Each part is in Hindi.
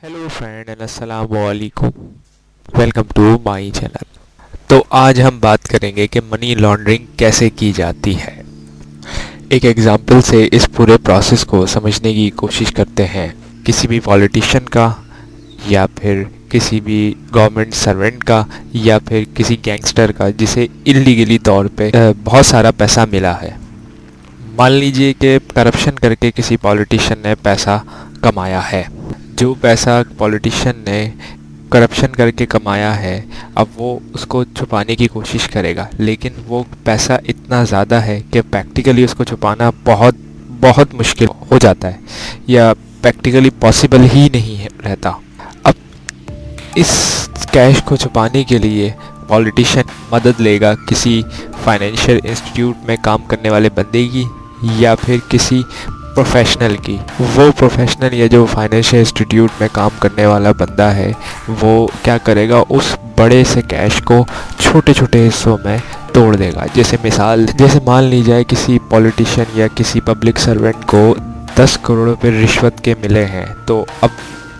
हेलो फ्रेंड एंड अस्सलाम वालेकुम। Welcome to my channel. तो आज हम बात करेंगे कि मनी लॉन्ड्रिंग कैसे की जाती है। एक एग्जांपल से इस पूरे प्रोसेस को समझने की कोशिश करते हैं। किसी भी पॉलिटिशियन का या फिर किसी भी गवर्नमेंट सर्वेंट का या फिर किसी गैंगस्टर का जिसे इल्लीगली तौर पे बहुत सारा पैसा मिला है। मान लीजिए कि करप्शन करके किसी पॉलिटिशियन ने पैसा कमाया है। जो पैसा पॉलिटिशियन ने करप्शन करके कमाया है, अब वो उसको छुपाने की कोशिश करेगा, लेकिन वो पैसा इतना ज़्यादा है कि प्रैक्टिकली उसको छुपाना बहुत बहुत मुश्किल हो जाता है या प्रैक्टिकली पॉसिबल ही नहीं रहता। अब इस कैश को छुपाने के लिए पॉलिटिशियन मदद लेगा किसी फाइनेंशियल इंस्टीट्यूट में काम करने वाले बंदे की या फिर किसी प्रोफेशनल की। वो प्रोफेशनल या जो फाइनेंशियल इंस्टीट्यूट में काम करने वाला बंदा है वो क्या करेगा, उस बड़े से कैश को छोटे छोटे हिस्सों में तोड़ देगा। जैसे मान ली जाए किसी पॉलिटिशियन या किसी पब्लिक सर्वेंट को 10 करोड़ रुपए रिश्वत के मिले हैं, तो अब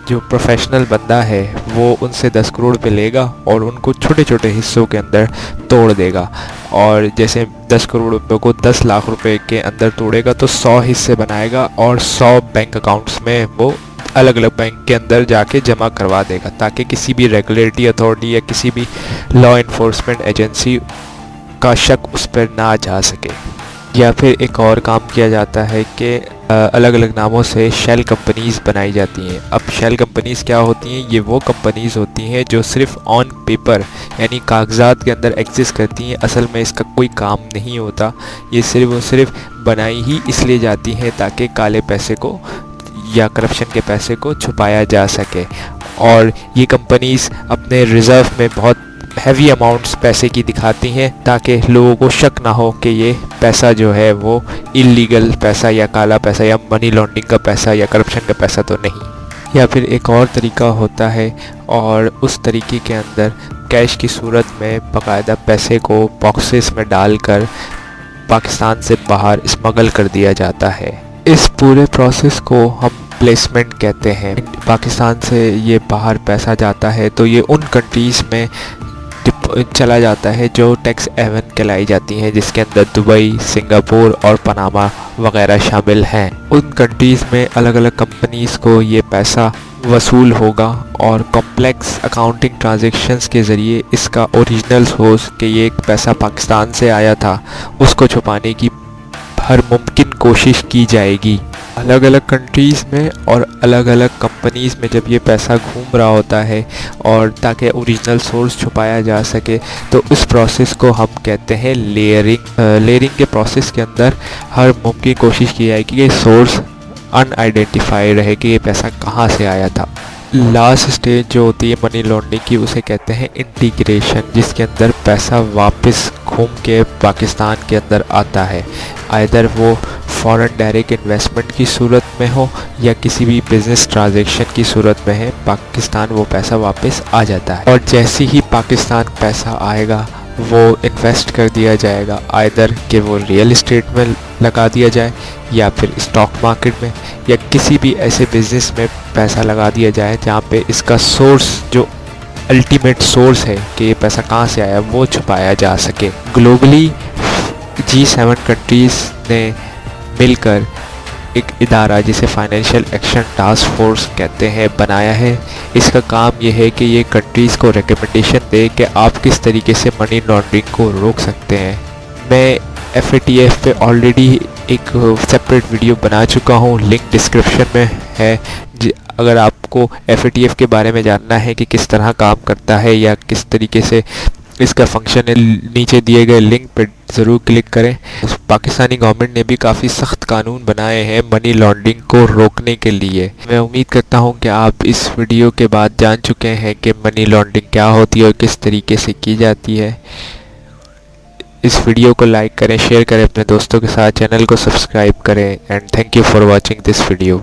जो प्रोफेशनल बंदा है वो उनसे 10 करोड़ पे लेगा और उनको छोटे छोटे हिस्सों के अंदर तोड़ देगा। और जैसे 10 करोड़ रुपए को 10 लाख रुपए के अंदर तोड़ेगा तो 100 हिस्से बनाएगा और 100 बैंक अकाउंट्स में वो अलग अलग बैंक के अंदर जाके जमा करवा देगा, ताकि किसी भी रेगुलेटरी अथॉरिटी या किसी भी लॉ इन्फोर्समेंट एजेंसी का शक उस पर ना जा सके। या फिर एक और काम किया जाता है कि अलग अलग नामों से शेल कंपनीज़ बनाई जाती हैं। अब शेल कंपनीज़ क्या होती हैं? ये वो कंपनीज़ होती हैं जो सिर्फ ऑन पेपर यानी कागजात के अंदर एग्जिस्ट करती हैं, असल में इसका कोई काम नहीं होता। ये सिर्फ बनाई ही इसलिए जाती हैं ताकि काले पैसे को या करप्शन के पैसे को छुपाया जा सके। और ये कंपनीज़ अपने रिज़र्व में बहुत हैवी अमाउंट्स पैसे की दिखाती हैं ताकि लोगों को शक ना हो कि ये पैसा जो है वो इल्लीगल पैसा या काला पैसा या मनी लॉन्ड्रिंग का पैसा या करप्शन का पैसा तो नहीं। या फिर एक और तरीका होता है और उस तरीके के अंदर कैश की सूरत में बाकायदा पैसे को बॉक्सेस में डालकर पाकिस्तान से बाहर स्मगल कर दिया जाता है। इस पूरे प्रोसेस को हम प्लेसमेंट कहते हैं। पाकिस्तान से ये बाहर पैसा जाता है तो ये उन कंट्रीज़ में चला जाता है जो टैक्स हेवन कहलाई जाती हैं, जिसके अंदर दुबई, सिंगापुर और पनामा वगैरह शामिल हैं। उन कंट्रीज़ में अलग अलग कंपनीज़ को ये पैसा वसूल होगा और कॉम्प्लेक्स अकाउंटिंग ट्रांजैक्शंस के ज़रिए इसका ओरिजिनल सोर्स कि ये पैसा पाकिस्तान से आया था उसको छुपाने की हर मुमकिन कोशिश की जाएगी। अलग अलग कंट्रीज़ में और अलग अलग कंपनीज़ में जब ये पैसा घूम रहा होता है और ताकि ओरिजिनल सोर्स छुपाया जा सके, तो इस प्रोसेस को हम कहते हैं लेयरिंग। लेयरिंग के प्रोसेस के अंदर हर मुमकिन कोशिश की जाएगी कि सोर्स अनआइडेंटिफाइड रहे कि ये पैसा कहाँ से आया था। लास्ट स्टेज जो होती है मनी लॉन्ड्रिंग की उसे कहते हैं इंटीग्रेशन, जिसके अंदर पैसा वापस घूम के पाकिस्तान के अंदर आता है। आइदर वो फॉरेन डायरेक्ट इन्वेस्टमेंट की सूरत में हो या किसी भी बिजनेस ट्रांजैक्शन की सूरत में है, पाकिस्तान वो पैसा वापस आ जाता है। और जैसे ही पाकिस्तान पैसा आएगा वो इन्वेस्ट कर दिया जाएगा, आइदर कि वो रियल इस्टेट में लगा दिया जाए या फिर स्टॉक मार्केट में या किसी भी ऐसे बिजनेस में पैसा लगा दिया जाए जहाँ पे इसका सोर्स जो अल्टीमेट सोर्स है कि ये पैसा कहाँ से आया वो छुपाया जा सके। ग्लोबली G7 कंट्रीज़ ने मिलकर एक इदारा जिसे फाइनेंशियल एक्शन टास्क फोर्स कहते हैं बनाया है। इसका काम ये है कि ये कंट्रीज़ को रिकमेंडेशन दे कि आप किस तरीके से मनी लॉन्ड्रिंग को रोक सकते हैं। मैं FATF पे ऑलरेडी एक सेपरेट वीडियो बना चुका हूँ, लिंक डिस्क्रिप्शन में है। अगर आपको FATF के बारे में जानना है कि किस तरह काम करता है या किस तरीके से इसका फंक्शन है, नीचे दिए गए लिंक पर ज़रूर क्लिक करें। पाकिस्तानी गवर्नमेंट ने भी काफ़ी सख्त कानून बनाए हैं मनी लॉन्ड्रिंग को रोकने के लिए। मैं उम्मीद करता हूं कि आप इस वीडियो के बाद जान चुके हैं कि मनी लॉन्ड्रिंग क्या होती है और किस तरीके से की जाती है। इस वीडियो को लाइक करें, शेयर करें अपने दोस्तों के साथ, चैनल को सब्सक्राइब करें and thank you for watching this video.